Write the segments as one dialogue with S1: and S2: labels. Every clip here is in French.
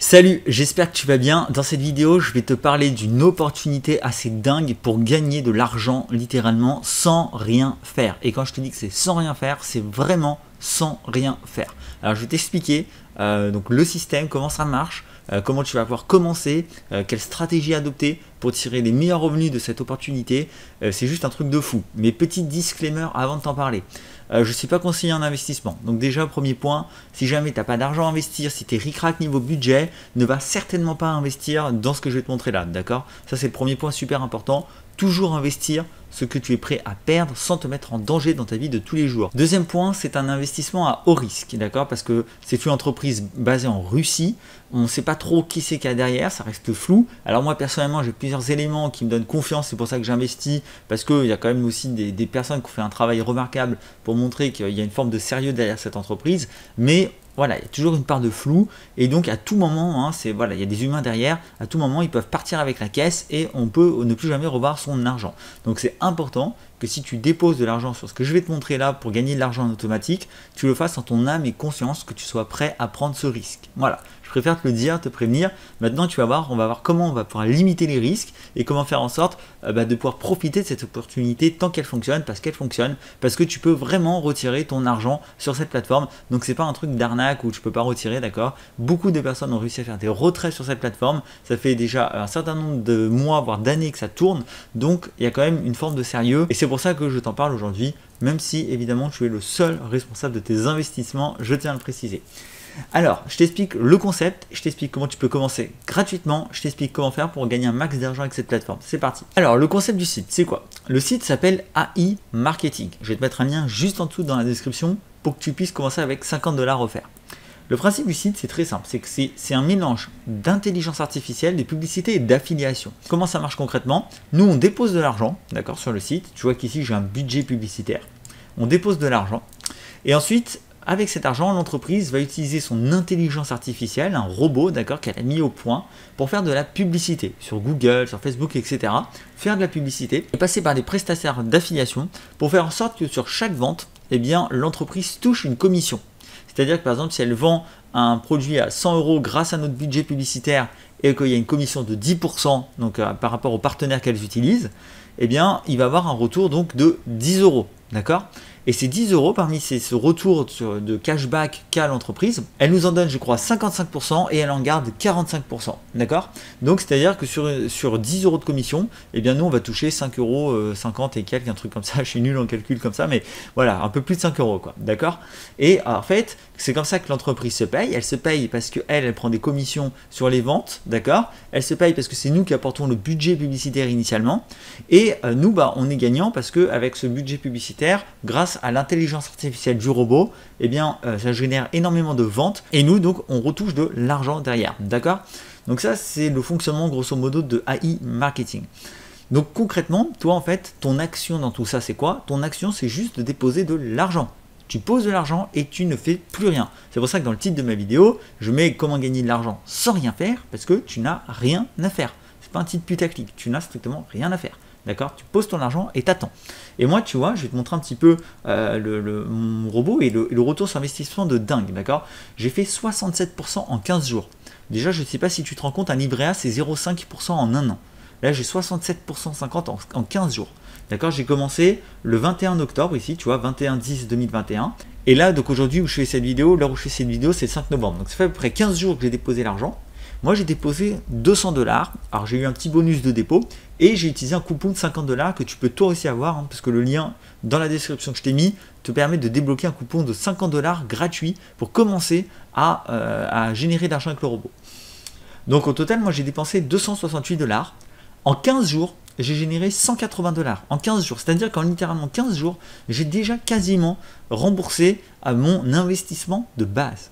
S1: Salut, j'espère que tu vas bien. Dans cette vidéo, je vais te parler d'une opportunité assez dingue pour gagner de l'argent littéralement sans rien faire. Et quand je te dis que c'est sans rien faire, c'est vraiment sans rien faire. Alors je vais t'expliquer donc le système, comment ça marche, comment tu vas pouvoir commencer, quelle stratégie adopter pour tirer les meilleurs revenus de cette opportunité. C'est juste un truc de fou. Mais petit disclaimer avant de t'en parler. Je ne suis pas conseiller en investissement. Donc déjà, premier point, si jamais tu n'as pas d'argent à investir, si tu es ric-rac niveau budget, ne va certainement pas investir dans ce que je vais te montrer là, d'accord? Ça, c'est le premier point super important. Toujours investir ce que tu es prêt à perdre sans te mettre en danger dans ta vie de tous les jours. Deuxième point, c'est un investissement à haut risque, d'accord? Parce que c'est une entreprise basée en Russie. On ne sait pas trop qui c'est qu'il y a derrière, ça reste flou. Alors moi, personnellement, j'ai plusieurs éléments qui me donnent confiance, c'est pour ça que j'investis, parce qu'il y a quand même aussi des personnes qui ont fait un travail remarquable pour montrer qu'il y a une forme de sérieux derrière cette entreprise. Mais voilà, il y a toujours une part de flou et donc à tout moment, voilà, il y a des humains derrière, à tout moment ils peuvent partir avec la caisse et on peut ne plus jamais revoir son argent. Donc c'est important que si tu déposes de l'argent sur ce que je vais te montrer là pour gagner de l'argent en automatique, tu le fasses en ton âme et conscience, que tu sois prêt à prendre ce risque. Voilà, je préfère te le dire, te prévenir. Maintenant tu vas voir, on va voir comment on va pouvoir limiter les risques et comment faire en sorte de pouvoir profiter de cette opportunité tant qu'elle fonctionne, parce que tu peux vraiment retirer ton argent sur cette plateforme. Donc c'est pas un truc d'arnaque où tu peux pas retirer, d'accord? Beaucoup de personnes ont réussi à faire des retraits sur cette plateforme. Ça fait déjà un certain nombre de mois, voire d'années que ça tourne. Donc il y a quand même une forme de sérieux et c'est pour ça que je t'en parle aujourd'hui, même si évidemment tu es le seul responsable de tes investissements, je tiens à le préciser. Alors, je t'explique le concept, je t'explique comment tu peux commencer gratuitement, je t'explique comment faire pour gagner un max d'argent avec cette plateforme. C'est parti. Alors, le concept du site, c'est quoi? Le site s'appelle AI Marketing. Je vais te mettre un lien juste en dessous dans la description pour que tu puisses commencer avec 50 $ offerts. Le principe du site, c'est très simple, c'est que c'est un mélange d'intelligence artificielle, des publicités et d'affiliation. Comment ça marche concrètement? Nous, on dépose de l'argent, d'accord, sur le site. Tu vois qu'ici, j'ai un budget publicitaire. On dépose de l'argent et ensuite, avec cet argent, l'entreprise va utiliser son intelligence artificielle, un robot, d'accord, qu'elle a mis au point pour faire de la publicité sur Google, sur Facebook, etc. Faire de la publicité et passer par des prestataires d'affiliation pour faire en sorte que sur chaque vente, eh bien, l'entreprise touche une commission. C'est-à-dire que par exemple, si elle vend un produit à 100 € grâce à notre budget publicitaire et qu'il y a une commission de 10% donc, par rapport aux partenaires qu'elles utilisent, eh bien, il va avoir un retour donc, de 10 €. D'accord? Et ces 10 € parmi ce retour de cashback qu'a l'entreprise, elle nous en donne, je crois, 55% et elle en garde 45%. D'accord? Donc, c'est-à-dire que sur 10 € de commission, eh bien, nous, on va toucher 5,50 € et quelques, un truc comme ça. Je suis nul en calcul comme ça, mais voilà, un peu plus de 5 €, quoi. D'accord? Et en fait, c'est comme ça que l'entreprise se paye. Elle se paye parce qu'elle prend des commissions sur les ventes. D'accord? Elle se paye parce que c'est nous qui apportons le budget publicitaire initialement. Et nous, on est gagnant parce qu'avec ce budget publicitaire, grâce à l'intelligence artificielle du robot, eh bien, ça génère énormément de ventes et nous, donc, on retouche de l'argent derrière. D'accord? Donc ça, c'est le fonctionnement grosso modo de AI Marketing. Donc concrètement, toi, en fait, ton action dans tout ça, c'est quoi? Ton action, c'est juste de déposer de l'argent. Tu poses de l'argent et tu ne fais plus rien. C'est pour ça que dans le titre de ma vidéo, je mets comment gagner de l'argent sans rien faire, parce que tu n'as rien à faire. C'est pas un titre putaclic, tu n'as strictement rien à faire. D'accord? Tu poses ton argent et t'attends. Et moi, tu vois, je vais te montrer un petit peu mon robot et le retour sur investissement de dingue. D'accord? J'ai fait 67% en 15 jours. Déjà, je ne sais pas si tu te rends compte, un livret A, c'est 0,5% en un an. Là, j'ai 67% 50 en 15 jours. D'accord? J'ai commencé le 21 octobre ici, tu vois, 21/10/2021. Et là, donc aujourd'hui où je fais cette vidéo, l'heure où je fais cette vidéo, c'est le 5 novembre. Donc ça fait à peu près 15 jours que j'ai déposé l'argent. Moi, j'ai déposé 200 $. Alors, j'ai eu un petit bonus de dépôt et j'ai utilisé un coupon de 50 $ que tu peux toi aussi avoir, parce que le lien dans la description que je t'ai mis te permet de débloquer un coupon de 50 $ gratuit pour commencer à générer de l'argent avec le robot. Donc, au total, moi, j'ai dépensé 268 $. En 15 jours, j'ai généré 180 $ en 15 jours. C'est-à-dire qu'en littéralement 15 jours, j'ai déjà quasiment remboursé à mon investissement de base.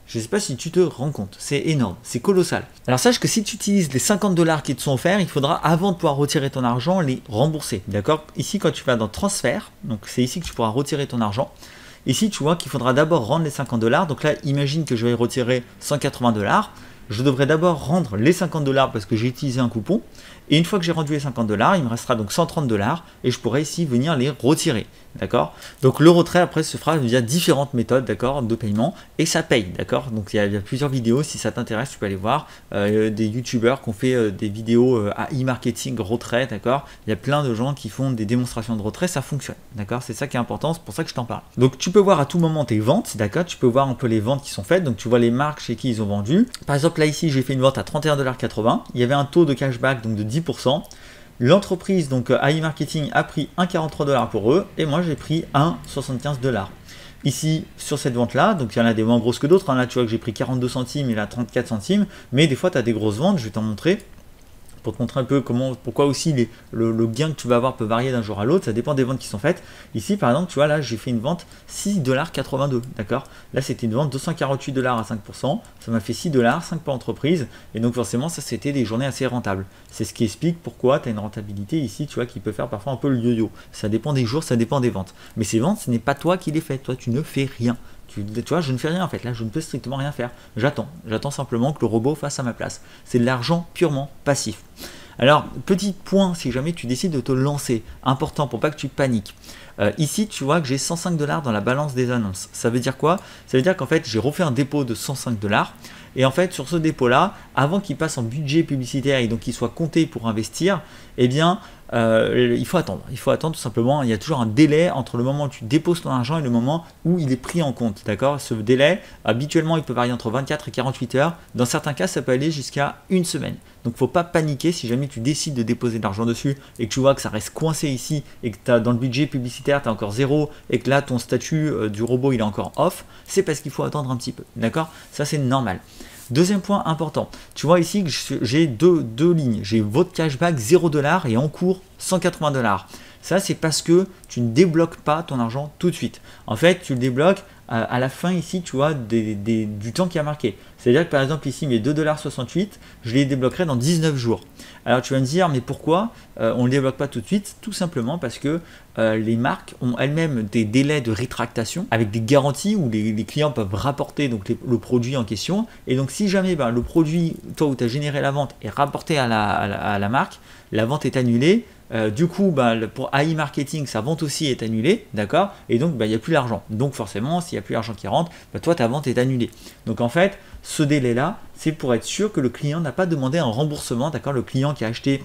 S1: Je ne sais pas si tu te rends compte, c'est énorme, c'est colossal. Alors sache que si tu utilises les 50 $ qui te sont offerts, il faudra, avant de pouvoir retirer ton argent, les rembourser. D'accord? Ici, quand tu vas dans transfert, donc c'est ici que tu pourras retirer ton argent. Ici, tu vois qu'il faudra d'abord rendre les 50 $. Donc là, imagine que je vais retirer 180 $. je devrais d'abord rendre les 50 $ parce que j'ai utilisé un coupon. Et une fois que j'ai rendu les 50 $, il me restera donc 130 $ et je pourrai ici venir les retirer. D'accord? Donc le retrait après se fera via différentes méthodes, d'accord, de paiement et ça paye, d'accord? Donc il y a plusieurs vidéos, si ça t'intéresse, tu peux aller voir des youtubeurs qui ont fait des vidéos à e-marketing retrait, d'accord? Il y a plein de gens qui font des démonstrations de retrait, ça fonctionne, d'accord? C'est ça qui est important, c'est pour ça que je t'en parle. Donc tu peux voir à tout moment tes ventes, d'accord? Tu peux voir un peu les ventes qui sont faites, donc tu vois les marques chez qui ils ont vendu. Par exemple là ici j'ai fait une vente à 31,80 $, il y avait un taux de cashback donc de 10%. L'entreprise, donc AI Marketing, a pris 1,43 $ pour eux et moi j'ai pris 1,75 $. Ici, sur cette vente-là, donc il y en a des moins grosses que d'autres. Là, tu vois que j'ai pris 42 centimes et là 34 centimes. Mais des fois, tu as des grosses ventes, je vais t'en montrer. Pour te montrer un peu pourquoi aussi le gain que tu vas avoir peut varier d'un jour à l'autre, ça dépend des ventes qui sont faites. Ici par exemple, tu vois là j'ai fait une vente 6,82 $, d'accord? Là c'était une vente 248 $ à 5%, ça m'a fait 6 $, 5 par entreprise, et donc forcément ça c'était des journées assez rentables. C'est ce qui explique pourquoi tu as une rentabilité ici, tu vois, qui peut faire parfois un peu le yo-yo. Ça dépend des jours, ça dépend des ventes. Mais ces ventes, ce n'est pas toi qui les fais, toi tu ne fais rien. Tu vois, je ne fais rien en fait, là je ne peux strictement rien faire. J'attends simplement que le robot fasse à ma place. C'est de l'argent purement passif. Alors, petit point, si jamais tu décides de te lancer, important pour pas que tu paniques. Ici, tu vois que j'ai 105 $ dans la balance des annonces. Ça veut dire quoi? Ça veut dire qu'en fait, j'ai refait un dépôt de 105 $. Et en fait, sur ce dépôt-là, avant qu'il passe en budget publicitaire et donc qu'il soit compté pour investir, eh bien, il faut attendre. Il faut attendre tout simplement. Il y a toujours un délai entre le moment où tu déposes ton argent et le moment où il est pris en compte. D'accord? Ce délai, habituellement, il peut varier entre 24 et 48 heures. Dans certains cas, ça peut aller jusqu'à une semaine. Donc, il ne faut pas paniquer si jamais tu décides de déposer de l'argent dessus et que tu vois que ça reste coincé ici et que tu as dans le budget publicitaire, tu as encore 0 et que là, ton statut du robot, il est encore off. C'est parce qu'il faut attendre un petit peu. D'accord? Ça, c'est normal. Deuxième point important, tu vois ici que j'ai deux lignes. J'ai votre cashback 0 $ et en cours 180 $. Ça, c'est parce que tu ne débloques pas ton argent tout de suite. En fait, tu le débloques à la fin ici, tu vois, du temps qui a marqué. C'est-à-dire que par exemple ici, mes 2,68 $, je les débloquerai dans 19 jours. Alors tu vas me dire, mais pourquoi on ne le débloque pas tout de suite? Tout simplement parce que les marques ont elles-mêmes des délais de rétractation avec des garanties où les clients peuvent rapporter donc, le produit en question. Et donc si jamais le produit, toi où tu as généré la vente, est rapporté à la marque, la vente est annulée. Du coup, pour AI Marketing, sa vente aussi est annulée, d'accord? Et donc, il n'y a plus d'argent. Donc, forcément, s'il n'y a plus d'argent qui rentre, toi, ta vente est annulée. Donc, en fait, ce délai-là, c'est pour être sûr que le client n'a pas demandé un remboursement, d'accord? Le client qui a acheté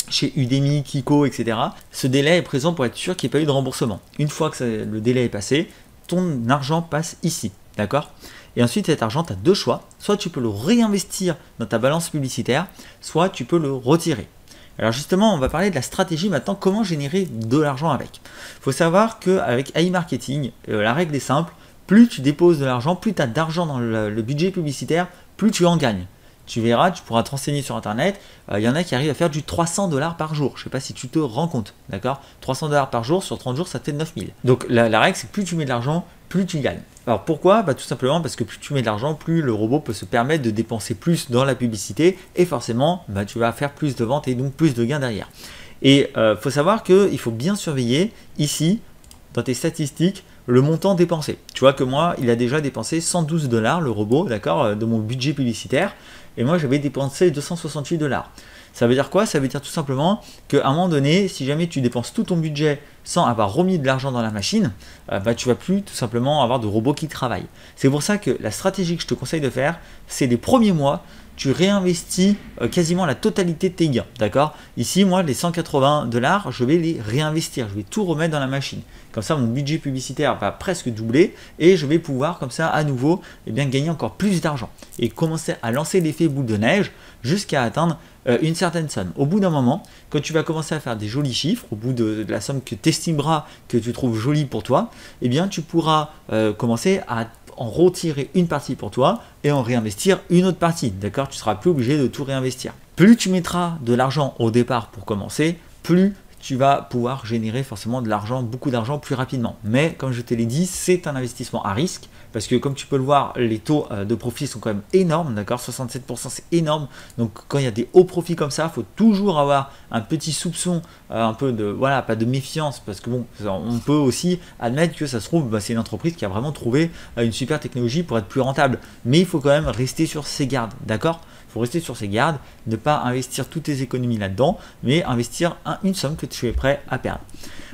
S1: chez Udemy, Kiko, etc. Ce délai est présent pour être sûr qu'il n'y ait pas eu de remboursement. Une fois que le délai est passé, ton argent passe ici, d'accord? Et ensuite, cet argent, tu as deux choix. Soit tu peux le réinvestir dans ta balance publicitaire, soit tu peux le retirer. Alors justement, on va parler de la stratégie maintenant, comment générer de l'argent avec. Il faut savoir qu'avec AI Marketing, la règle est simple, plus tu déposes de l'argent, plus tu as d'argent dans le budget publicitaire, plus tu en gagnes. Tu verras, tu pourras te renseigner sur internet, il y en a qui arrivent à faire du 300 $ par jour. Je ne sais pas si tu te rends compte, d'accord? 300 $ par jour, sur 30 jours, ça te fait 9000. Donc la règle, c'est que plus tu mets de l'argent, plus tu gagnes. Alors pourquoi? Tout simplement parce que plus tu mets de l'argent, plus le robot peut se permettre de dépenser plus dans la publicité et forcément tu vas faire plus de ventes et donc plus de gains derrière. Et faut savoir qu'il faut bien surveiller ici, dans tes statistiques, le montant dépensé. Tu vois que moi, il a déjà dépensé 112 $, le robot, d'accord, de mon budget publicitaire, et moi j'avais dépensé 268 $. Ça veut dire quoi? Ça veut dire tout simplement qu'à un moment donné, si jamais tu dépenses tout ton budget sans avoir remis de l'argent dans la machine, tu vas plus tout simplement avoir de robots qui travaillent. C'est pour ça que la stratégie que je te conseille de faire, c'est les premiers mois, tu réinvestis quasiment la totalité de tes gains, d'accord? Ici, moi, les 180 $, je vais les réinvestir, je vais tout remettre dans la machine. Comme ça, mon budget publicitaire va presque doubler et je vais pouvoir, comme ça, à nouveau, gagner encore plus d'argent et commencer à lancer l'effet boule de neige jusqu'à atteindre une certaine somme. Au bout d'un moment, quand tu vas commencer à faire des jolis chiffres, au bout de la somme que tu estimeras que tu trouves jolie pour toi, tu pourras commencer à en retirer une partie pour toi et en réinvestir une autre partie, d'accord? Tu seras plus obligé de tout réinvestir. Plus tu mettras de l'argent au départ pour commencer, plus tu vas pouvoir générer forcément de l'argent, beaucoup d'argent plus rapidement. Mais comme je te l'ai dit, c'est un investissement à risque parce que comme tu peux le voir, les taux de profit sont quand même énormes, d'accord, 67% c'est énorme. Donc quand il y a des hauts profits comme ça, il faut toujours avoir un petit soupçon, un peu de, voilà, pas de méfiance, parce que bon, on peut aussi admettre que ça se trouve, c'est une entreprise qui a vraiment trouvé une super technologie pour être plus rentable, mais il faut quand même rester sur ses gardes, d'accord. Il faut rester sur ses gardes, ne pas investir toutes tes économies là-dedans, mais investir une somme que tu es prêt à perdre.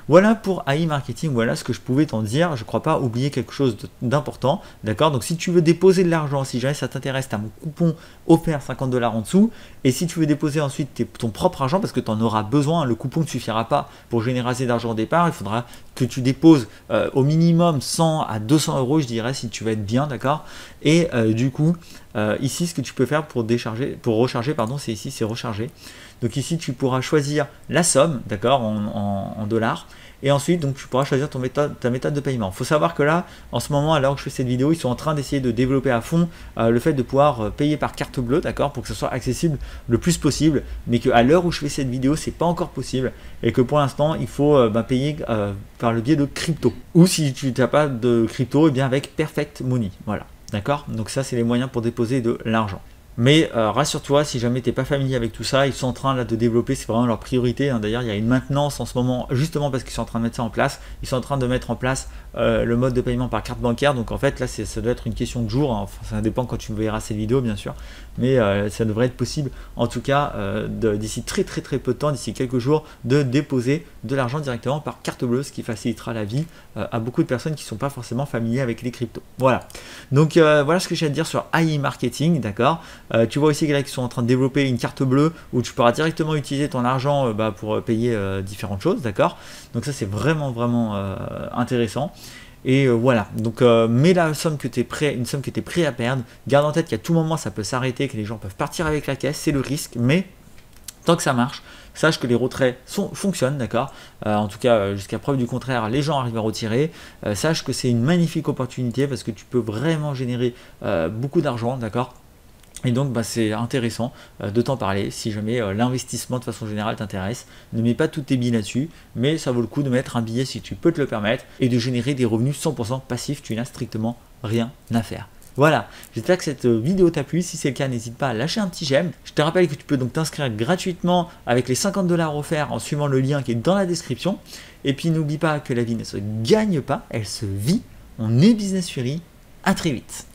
S1: Voilà pour AI Marketing, voilà ce que je pouvais t'en dire. Je ne crois pas oublier quelque chose d'important, d'accord. Donc si tu veux déposer de l'argent, si jamais ça t'intéresse, tu as mon coupon offert 50 $ en dessous. Et si tu veux déposer ensuite ton propre argent, parce que tu en auras besoin, le coupon ne suffira pas pour générer assez d'argent au départ, il faudra que tu déposes au minimum 100 à 200 €, je dirais, si tu veux être bien, d'accord. Et du coup, ici, ce que tu peux faire pour recharger, pardon, c'est ici, c'est recharger. Donc ici, tu pourras choisir la somme, d'accord, en dollars. Et ensuite, donc, tu pourras choisir ta méthode de paiement. Il faut savoir que là, en ce moment, à l'heure où je fais cette vidéo, ils sont en train d'essayer de développer à fond le fait de pouvoir payer par carte bleue, d'accord, pour que ce soit accessible le plus possible. Mais qu'à l'heure où je fais cette vidéo, c'est pas encore possible. Et que pour l'instant, il faut payer par le biais de crypto. Ou si tu n'as pas de crypto, et bien avec Perfect Money. Voilà, d'accord. Donc ça, c'est les moyens pour déposer de l'argent. Mais rassure-toi, si jamais tu n'es pas familier avec tout ça, ils sont en train là de développer, c'est vraiment leur priorité. D'ailleurs, il y a une maintenance en ce moment, justement parce qu'ils sont en train de mettre ça en place. Ils sont en train de mettre en place le mode de paiement par carte bancaire. Donc en fait, là, ça doit être une question de jours. Enfin, ça dépend quand tu verras cette vidéo, bien sûr. Mais ça devrait être possible, en tout cas, d'ici très peu de temps, d'ici quelques jours, de déposer de l'argent directement par carte bleue, ce qui facilitera la vie à beaucoup de personnes qui ne sont pas forcément familiers avec les cryptos. Voilà. Donc voilà ce que j'ai à dire sur AI Marketing, d'accord. Tu vois aussi qu'ils sont en train de développer une carte bleue où tu pourras directement utiliser ton argent pour payer différentes choses, d'accord. Donc ça c'est vraiment intéressant. Et voilà, donc mets la somme que tu es prêt, une somme que tu es prêt à perdre. Garde en tête qu'à tout moment ça peut s'arrêter, que les gens peuvent partir avec la caisse, c'est le risque, mais tant que ça marche, sache que les retraits fonctionnent, d'accord. En tout cas, jusqu'à preuve du contraire, les gens arrivent à retirer. Sache que c'est une magnifique opportunité parce que tu peux vraiment générer beaucoup d'argent, d'accord. Et donc c'est intéressant de t'en parler si jamais l'investissement de façon générale t'intéresse. Ne mets pas toutes tes billes là-dessus, mais ça vaut le coup de mettre un billet si tu peux te le permettre et de générer des revenus 100% passifs, tu n'as strictement rien à faire. Voilà, j'espère que cette vidéo t'a plu. Si c'est le cas, n'hésite pas à lâcher un petit j'aime. Je te rappelle que tu peux donc t'inscrire gratuitement avec les 50 $ offerts en suivant le lien qui est dans la description. Et puis n'oublie pas que la vie ne se gagne pas, elle se vit. On est Business Fury, à très vite.